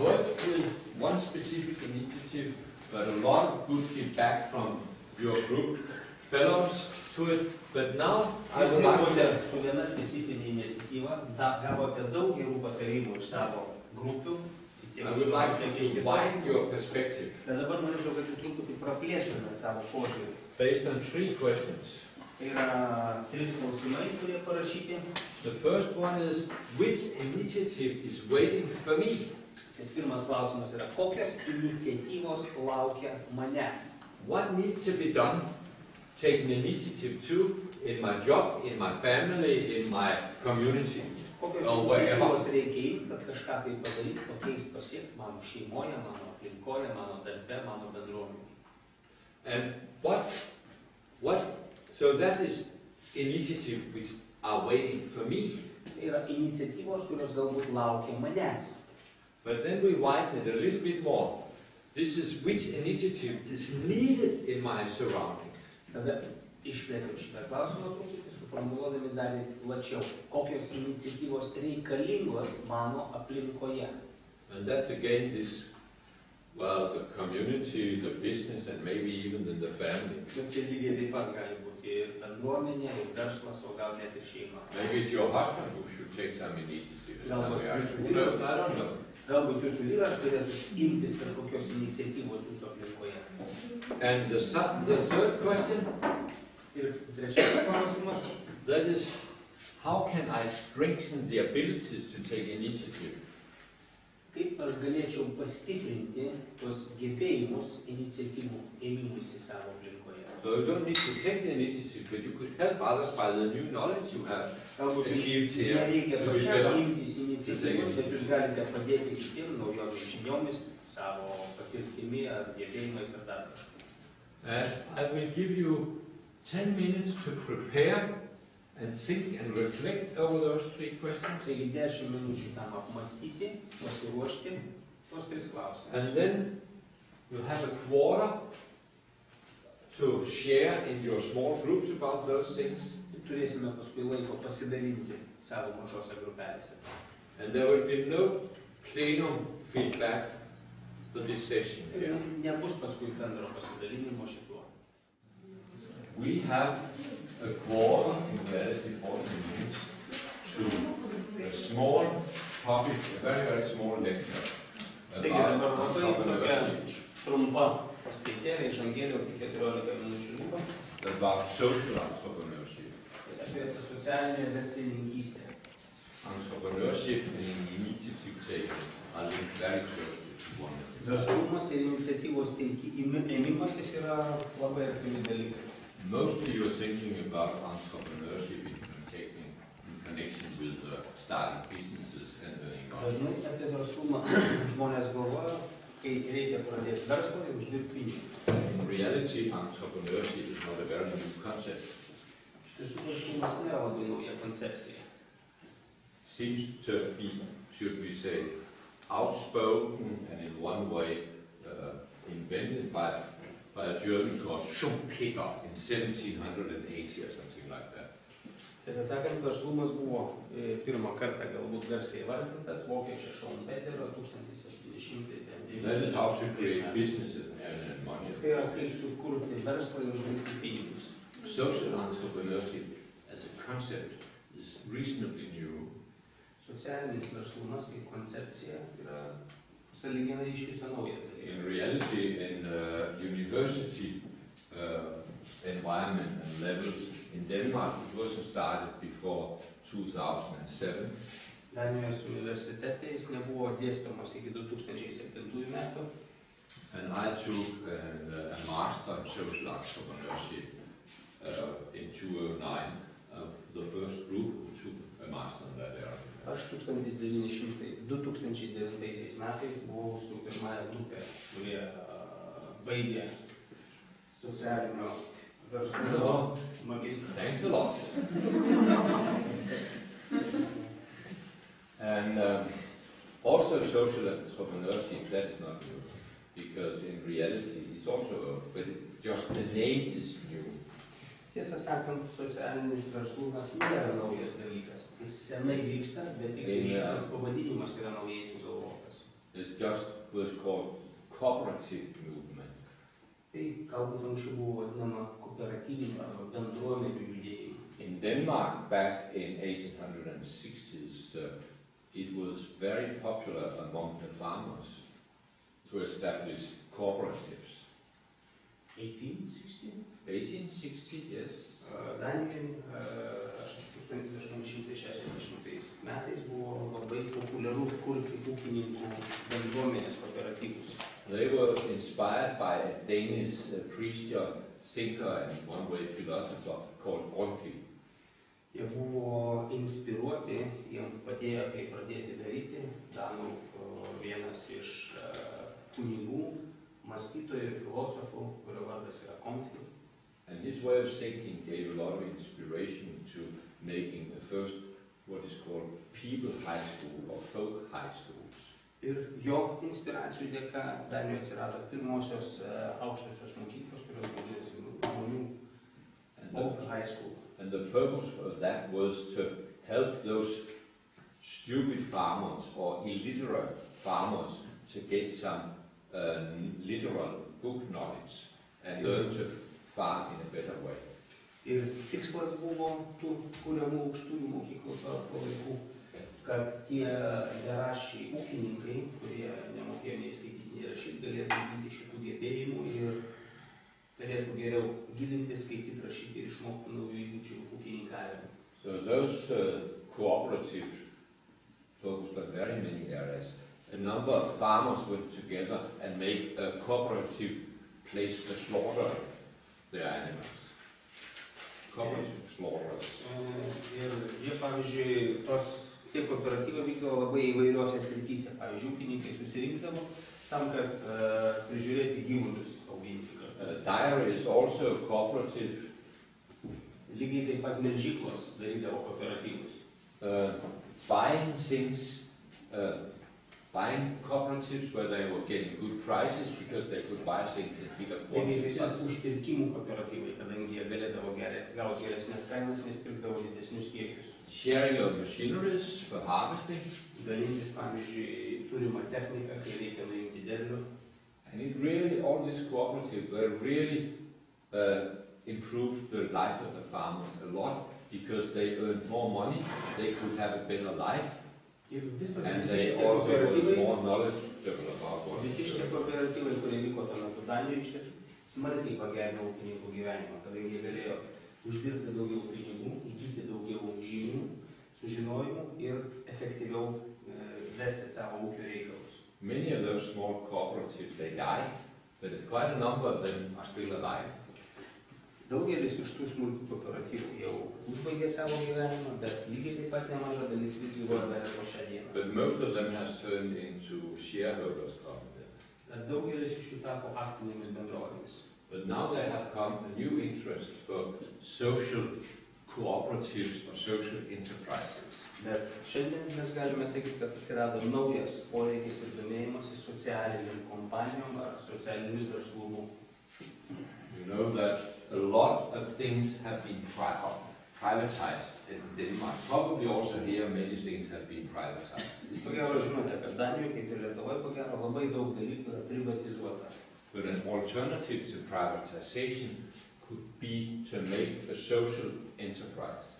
worked with one specific initiative, but a lot of good feedback from your group fellows to it. But now I would like to... Su viena specifinė iniciatyva, gavote daug gerų patarimų iš savo grupių. I would like to widen your perspective. Bet dabar norėčiau, kad jūs truputį praplėstumėte savo požiūrį. Based on 3 questions. Yra 3 klausimai, kurie parašyti. The first one is, which initiative is waiting for me? Pirmas klausimas yra, kokios iniciatyvos laukia manęs? What needs to be done, taking initiative to, in my job, in my family, in my community? Kokios iniciatyvos reikia, kad kažką tai padaryti, pakeisti, pasiekti mano šeimoje, mano aplinkoje, mano darbe, mano bendruomenėje. And so that is initiative which are waiting for me. Yra iniciatyvos, kurios galbūt laukia manęs. But then we widen it a little bit more. This is which initiative is needed in my surroundings. Tada išplėtėm šitą klausimą truputį, suformuluodami dar plačiau. Kokios iniciatyvos reikalingos mano aplinkoje? And that's again this, well, the community, the business, and maybe even in the family. Tai lygiai taip pat gali būti ir bendruomenė, ir verslas, o gal net ir šeima. Maybe it's your husband who should take some initiative. I don't know. Galbūt jūsų vyras turėtų imtis kažkokios iniciatyvos jūsų aplinkoje. And the third question, ir trečias klausimas, that is, how can I strengthen the abilities to take initiative? Kaip aš galėčiau pastiprinti tos gebėjimus iniciatyvų ėmimuisi savo aplinkoje? So you don't need to take the initiative, but you could help others by the new knowledge you have achieved here. Nereikia pačiam imtis iniciatyvos, bet jūs galite padėti kitiem naujomis žiniomis, savo patirtimi ar gebėjimais ar dar kažko. And I will give you 10 minutes to prepare and think and reflect over those 3 questions. Taigi 10 minučių tam apmąstyti, pasiruošti tos 3 klausimus. And then you have a quarter to share in your small groups about those things. Turėsime paskui laiko pasidalinti savo mažose grupelėse. And there will be no plenum feedback for this session here. Nebus paskui bendro pasidalinimo šituo. We have a quarter, in reality 40 minutes, to a small topic, a very, very small lecture about entrepreneurship. Trumpa paskaitėlė, įžangėlė, 14 minučių liko. About social entrepreneurship. Apie socialinę verslininkystę. Entrepreneurship and initiative taking are linked very closely to one another. Verslumas ir iniciatyvos ėmimasis yra labai artimi dalykai. Mostly you're thinking about entrepreneurship in connection with starting businesses and earning money. Dažnai apie verslumą žmonės galvoja, kai reikia pradėti verslą ir uždirbti pinigus. In reality, entrepreneurship is not a very new concept. Iš tiesų, verslumas nėra labai nauja koncepcija. Seems to be, should we say, outspoken and in one way invented by a German called Schumpeter in 1780 or something like that. Tiesą sakant, verslumas buvo pirmą kartą galbūt garsiai įvardintas vokiečio Schumpeterio 1790. That is how to create businesses and earn money. Tai yra kaip sukurti verslą ir uždirbti pinigus. Social entrepreneurship as a concept is reasonably new. Socialinis verslumas kaip koncepcija yra sąlyginai iš viso naujas dalykas. In reality, in university environment and levels in Denmark, it wasn't started before 2007. Danijos universitete jis nebuvo dėstomas iki 2007 metų. And I took a master in social entrepreneurship in 2009 of the first group who took a master in that area. Aš 2009 metais buvau su pirmąja grupė, kurie baigė socialinio verslumo magistrą. Thanks a lot. And also social entrepreneurship, that is not new, because in reality it's also, but just the name is new. Tiesą sakant, socialinis verslumas nėra naujas dalykas. Jis senai vyksta, bet tik šitas pavadinimas yra naujai sugalvotas. It's just was called cooperative movement. Tai galbūt anksčiau buvo vadinama kooperatyviniu arba bendruomenių judėjimu. In Denmark, back in 1860s, it was very popular among the farmers to establish cooperatives. 1860? 1860, yes. Danijoje 1860 metais buvo labai populiaru kurti ūkininkų bendruomenės kooperatyvus. They were inspired by a Danish Christian thinker and one-way philosopher called Grundtvig. Jie buvo inspiruoti, jiems padėjo tai pradėti daryti, Danų vienas iš kunigų, mąstytojų ir filosofų, kurio vardas yra Grundtvig. And his way of thinking gave a lot of inspiration to making the first, what is called people high school or folk high schools. Ir jo inspiracijų dėka Danijoje atsirado pirmosios aukštosios mokyklos, kurios vadinasi žmonių folk high school. And the purpose of that was to help those stupid farmers or illiterate farmers to get some literal book knowledge and learn to farm in a better way. Ir tikslas buvo tų kuriamų aukštųjų mokyklų to laikų, kad tie neraščiai ūkininkai, kurie nemokėjo nei skaityti, nei rašyti, galėtų įgyti šitų gebėjimų ir galėtų geriau gilinti, skaityti, rašyti ir išmokti naujų įgūdžių ūkininkavimo. So those cooperatives focused on very many areas. A number of farmers went together and made a cooperative place to slaughter their animals. Cooperative slaughterers. Ir jie, pavyzdžiui, tie kooperatyvai vykdavo labai įvairiose srityse. Pavyzdžiui, ūkininkai susirinkdavo tam, kad prižiūrėti gyvulius auginti. Dairy is also cooperative. Lygiai taip pat melžyklos darydavo kooperatyvus. Buying things, buying cooperatives where they were getting good prices because they could buy things in bigger quantities. Lygiai taip pat užpirkimų kooperatyvai, kadangi jie galėdavo gauti geresnės kainas, nes pirkdavo didesnius kiekius. Sharing of machineries for harvesting. Dalintis, pavyzdžiui, turimą techniką, kai reikia nuimti derlių. And it really, all these cooperatives were really improved the life of the farmers a lot because they earned more money, they could have a better life, and they also were more knowledgeable about what Visi šitie kooperatyvai, kurie vyko tuo metu Danijoje, iš tiesų smarkiai pagerino ūkininkų gyvenimą, kadangi jie galėjo uždirbti daugiau pinigų, įgyti daugiau žinių, sužinojimų ir efektyviau vesti savo ūkio reikalus. Many of those small cooperatives, they died, but quite a number of them are still alive. Daugelis iš tų smulkių kooperatyvų jau užbaigė savo gyvenimą, bet lygiai taip pat nemaža dalis vis gyvuoja dar po šią dieną. But most of them has turned into shareholders companies. Daugelis iš jų tapo akcinėmis bendrovėmis. But now there have come a new interest for social cooperatives or social enterprises. Bet šiandien mes galime sakyti, kad atsirado naujas poreikis ir domėjimasis socialiniam kompanijom ar socialiniu verslumu. You know that a lot of things have been privatized in Denmark. Probably also here many things have been privatized. Ko gero žinote, kad Danijoje, kaip ir Lietuvoje, ko gero labai daug dalykų yra privatizuota. But an alternative to privatization could be to make a social enterprise.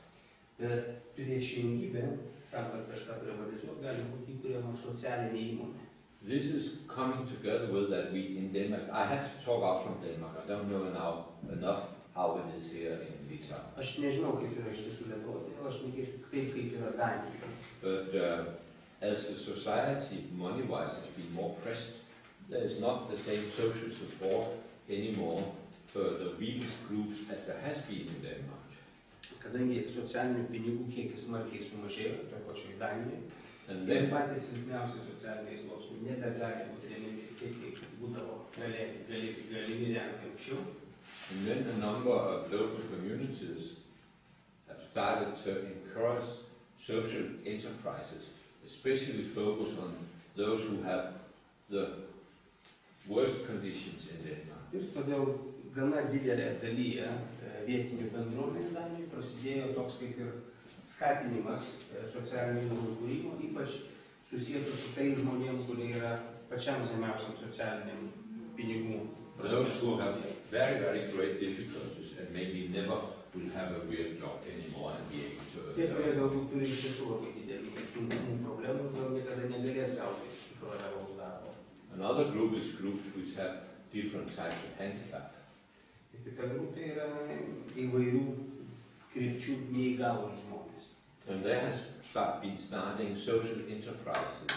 Bet priešingybė, tam, kad kažką privatizuoti, gali būti įkuriama socialinė įmonė. This is coming together with that we in Denmark. I had to talk out from Denmark. I don't know now enough how it is here in Litauen. Aš nežinau, kaip yra iš tiesų Lietuvoje, todėl aš nekėsiu taip, kaip yra Danijoje. But as the society, money-wise, has been more pressed, there is not the same social support anymore for the weakest groups as there has been in Denmark. Kadangi socialinių pinigų kiekis smarkiai sumažėjo, toje pačioje Danijoje, ir patys silpniausi socialiniai sluoksniai nebegali būti remiami taip, kaip būdavo galimi remti anksčiau. And then a number of local communities have started to encourage social enterprises, especially focus on those who have the worst conditions in Denmark. Ir todėl gana didelė dalyje vietinių bendruomenių Danijoje prasidėjo toks kaip ir skatinimas socialinių įmonių kūrimo, ypač susijęta su tai žmonėms, kurie yra pačiam žemiausiam socialiniam pinigų Those who have very, very great difficulties and maybe never will have a real job anymore and be able to Tie, kurie earn. galbūt turi iš tiesų labai didelių sunkumų, problemų, gal niekada negalės gauti tikro realaus darbo. Another group is groups which have different types of handicap. Ir kita grupė yra įvairių krypčių neįgalūs žmonės. And there has been starting social enterprises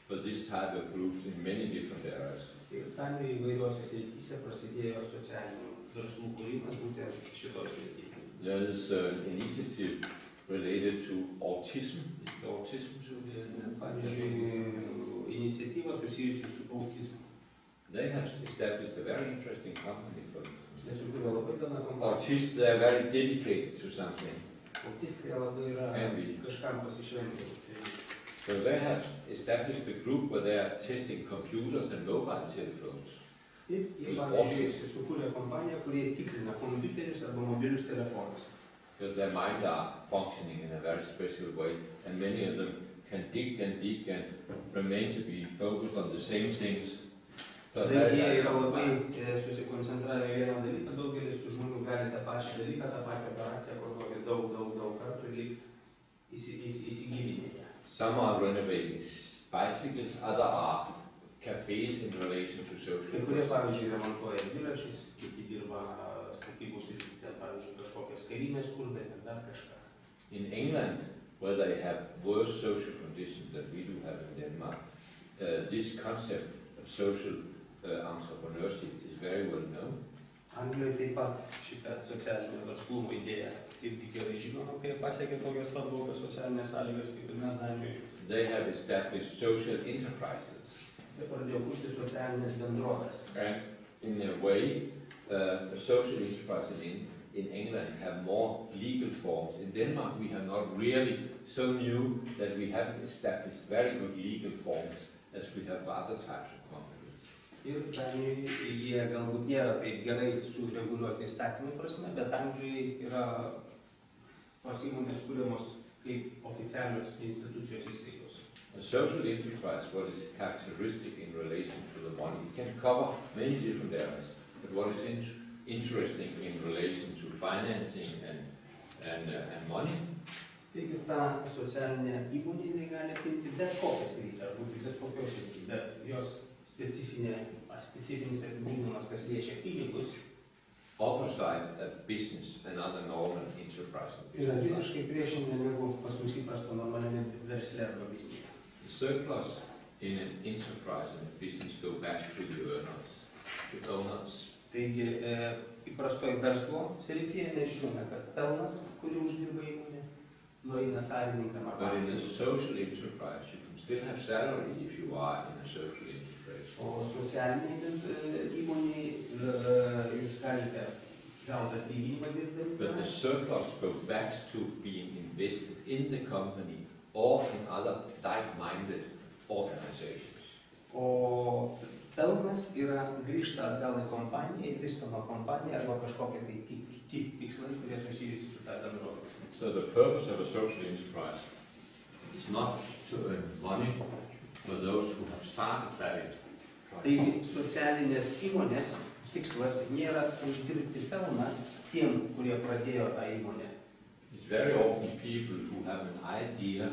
for this type of groups in many different areas. Ir tam įvairiuose srityse prasidėjo socialinių verslų kūrimas būtent šitoj srityje. There is an initiative related to autism. Is it autism to the Pavyzdžiui, iniciatyva susijusi su autizmu. They have established a very interesting company for this. Jie sukūrė labai gana kompanija. Autists, they are very dedicated to something. Autistai labai yra kažkam pasišventę. So they have established a group where they are testing computers and mobile telephones. Ir jie, pavyzdžiui, sukūrė kompaniją, kurie tikrina kompiuterius arba mobilius telefonus. Because their mind are functioning in a very special way, and many of them can dig and remain to be focused on the same things. So Tai jie yra labai susikoncentravę vieną dalyką, daugelis tų žmonių gali tą pačią dalyką, tą pačią operaciją kartuoti daug kartų ir įsigilinti. Some are renovating bicycles, other are cafes in relation to social Kai kurie, issues. pavyzdžiui, remontuoja dviračius, kiti dirba statybų srityje, pavyzdžiui, kažkokias karinės kurdai ir dar kažką. In England, where they have worse social conditions than we do have in Denmark, this concept of social entrepreneurship is very well known. Anglijoje taip pat šitą socialinio verslumo idėją taip tik gerai žinoma, kai pasiekė tokias pat blogas socialinės sąlygas kaip ir mes Danijoje. They have established social enterprises. Jie pradėjo kurti socialinės bendrovės. And in a way, social enterprises in England have more legal forms. In Denmark, we have not really so new that we haven't established very good legal forms as we have for other types of companies. Ir Danijoje jie galbūt nėra taip gerai sureguliuoti įstatymų prasme, bet Anglijoje yra tos įmonės kuriamos kaip oficialios institucijos įstaigos. A social enterprise, what is characteristic in relation to the money, it can cover many different areas, but what is interesting in relation to financing and money, Taigi ta socialinė įmonė tai gali apimti bet kokią sritį, ar būti bet kokios sritį, bet jos specifinis apibūdinimas, kas liečia pinigus, opposite a business, another normal enterprise. yra visiškai priešinga negu pas mus įprasta normaliame versle arba biznyje. The surplus in an enterprise and a business go back to the owners. Taigi įprastoje verslo srityje nežinome, kad pelnas, kurį uždirba įmonė, nueina savininkam arba But in a akcininkam. social enterprise, you can still have salary if you are in a social enterprise. O socialiniai įmoniai jūs galite gauti atlyginimą dirbdami. But the surplus go back to being invested in the company or in other like-minded organizations. O pelnas yra grįžta atgal į kompaniją, įvystoma kompanija arba kažkokie tai kiti tikslai, kurie susijusi su tą bendrovę. So the purpose of a social enterprise is not to earn money for those who have started that enterprise. Taigi socialinės įmonės tikslas nėra uždirbti pelną tiem, kurie pradėjo tą įmonę. It's very often people who have an idea,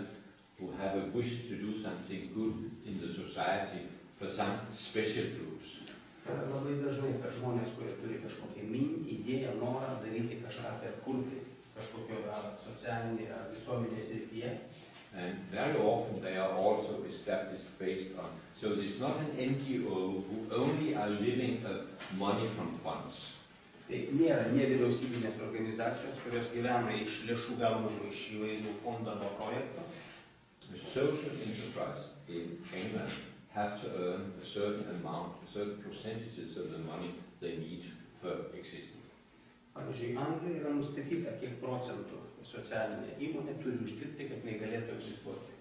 who have a wish to do something good in the society for some special groups. Tai yra labai dažnai, kad žmonės, kurie turi kažkokią mintį, idėją, norą daryti kažką ir kurti kažkokio socialinėje ar visuomenės srityje. And very often they are also established based on, so it's not an NGO who only are living money from funds. Tai nėra nevyriausybinės organizacijos, kurios gyvena iš lėšų gaunamų iš įvairių fondų arba projektų. The social enterprise in England have to earn a certain amount, certain percentages of the money they need for existing. Pavyzdžiui, Anglijoje yra nustatyta, kiek procentų socialinė įmonė turi uždirbti, kad jinai galėtų egzistuoti.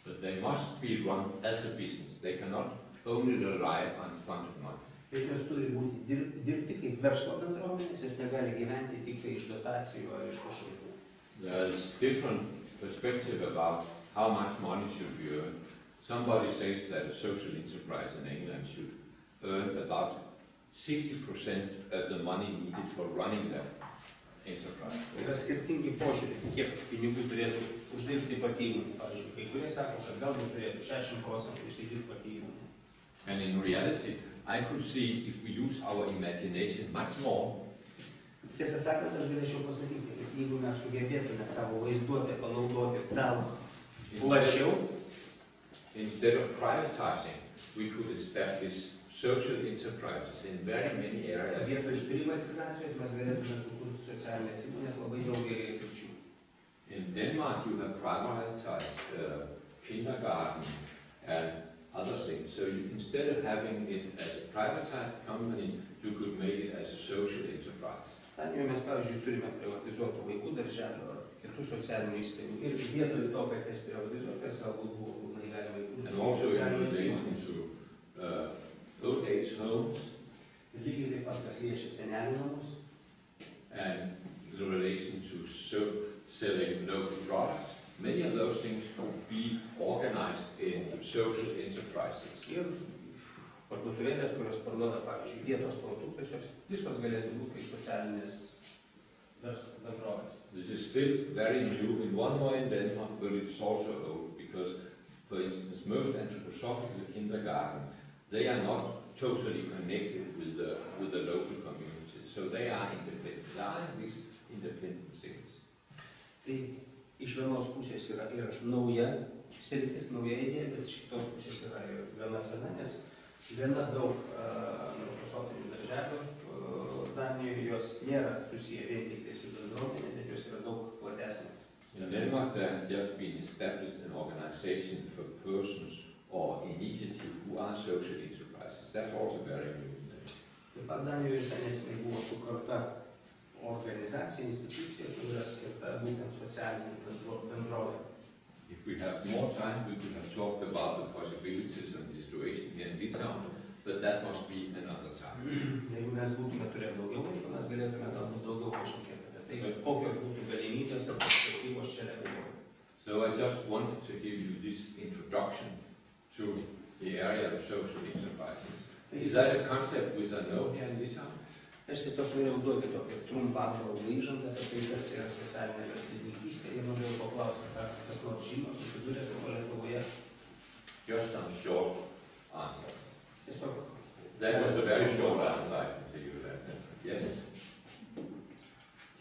But they must be run as a business. They cannot only rely on funded money. Tai jos turi būti dirbti kaip verslo bendruomenės, jos negali gyventi tik tai iš dotacijų ar iš pašalpų. There's different perspective about how much money should be earned. Somebody says that a social enterprise in England should earn about 60% of the money needed for running that enterprise. Yra skirtingi požiūriai, kiek pinigų turėtų uždirbti pati įmonė. Pavyzdžiui, kai kurie sako, kad galbūt turėtų 60% užsidirbti pati įmonė. And in reality, I could see if we use our imagination much more, Tiesą sakant, aš galėčiau pasakyti, kad jeigu mes sugebėtume savo vaizduotę panaudoti daug plačiau, instead of privatizing, we could establish social enterprises in very many areas. vietoj privatizacijos mes galėtume sukurti socialinės įmonės labai daugelyje sričių. In Denmark, you have privatized kindergarten and other things. So instead of having it as a privatized company, you could make it as a social enterprise. Danijoje mes, pavyzdžiui, turime privatizuotų vaikų darželių ar kitų socialinių įstaigų. Ir vietoj to, kad jas privatizuotas, galbūt buvo pilnai galima įkurti. And also in relation to old age homes Lygiai taip pat, kas liečia senelių namus and the relation to selling local products, many of those things could be organized in social enterprises. ir parduotuvėlės, kurios parduoda, pavyzdžiui, vietos produktus, jos visos galėtų būti kaip socialinės verslo bendrovės. This is still very new in one way in Denmark, but it's also old because, for instance, most anthroposophical kindergarten, they are not totally connected with the local community, so they are independent. They are these independent things. Tai iš vienos pusės yra ir nauja sritis, nauja idėja, bet iš kitos pusės yra ir gana sena, nes gana daug anthroposofinių darželių Danijoje, jos nėra susiję vien tik su bendruomenė, bet jos yra daug platesnės. In Denmark, there has just been established an organization for persons or initiatives who are social enterprises. That's also very new. Taip pat Danijoje senesnai buvo sukurta organizacija, institucija, kuri yra skirta būtent socialinių bendrovė. If we have more time, we could have talked about the possibilities of the situation here in Litauen, but that must be another time. Jeigu mes būtume turėję daugiau laiko, mes galėtume galbūt daugiau pašnekėti apie tai, kokios būtų galimybės ir perspektyvos čia Lietuvoje. So I just wanted to give you this introduction to the area of social enterprises. Is that a concept which I know here in Litauen? Aš tiesiog norėjau duoti tokį trumpą apžvalgą įžangą apie tai, kas yra socialinė verslininkystė ir norėjau paklausti, ar kas nors žino, susidūrė su Lietuvoje. Just some short answer. Tiesiog. That was a very short answer, I can tell you that. Yes.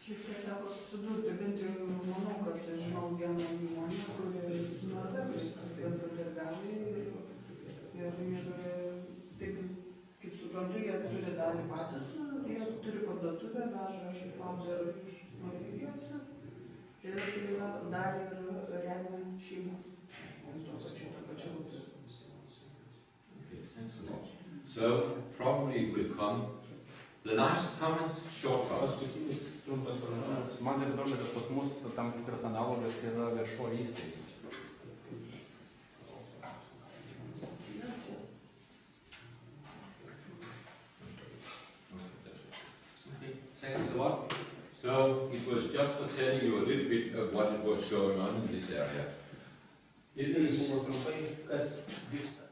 Šiek tiek teko susidurti, bent jau manau, kad žinau vieną įmonę, kuri su Norvegais bendradarbiauja ir taip, kaip suprantu, jie turi dalį patys, jie turi parduotuvę, veža šipauzer iš Norvegijos ir yra dalį ir remia šeimą. Okay, thanks a lot. So probably will come the last comments, short comments. Paskutinis trumpas komentaras. Man ir įdomu, kad pas mus tam tikras analogas yra viešoji įstaiga. Okay, thanks a lot. So it was just for telling you a little bit of what was going on in this area. It Tai is buvo trumpai, kas vyksta.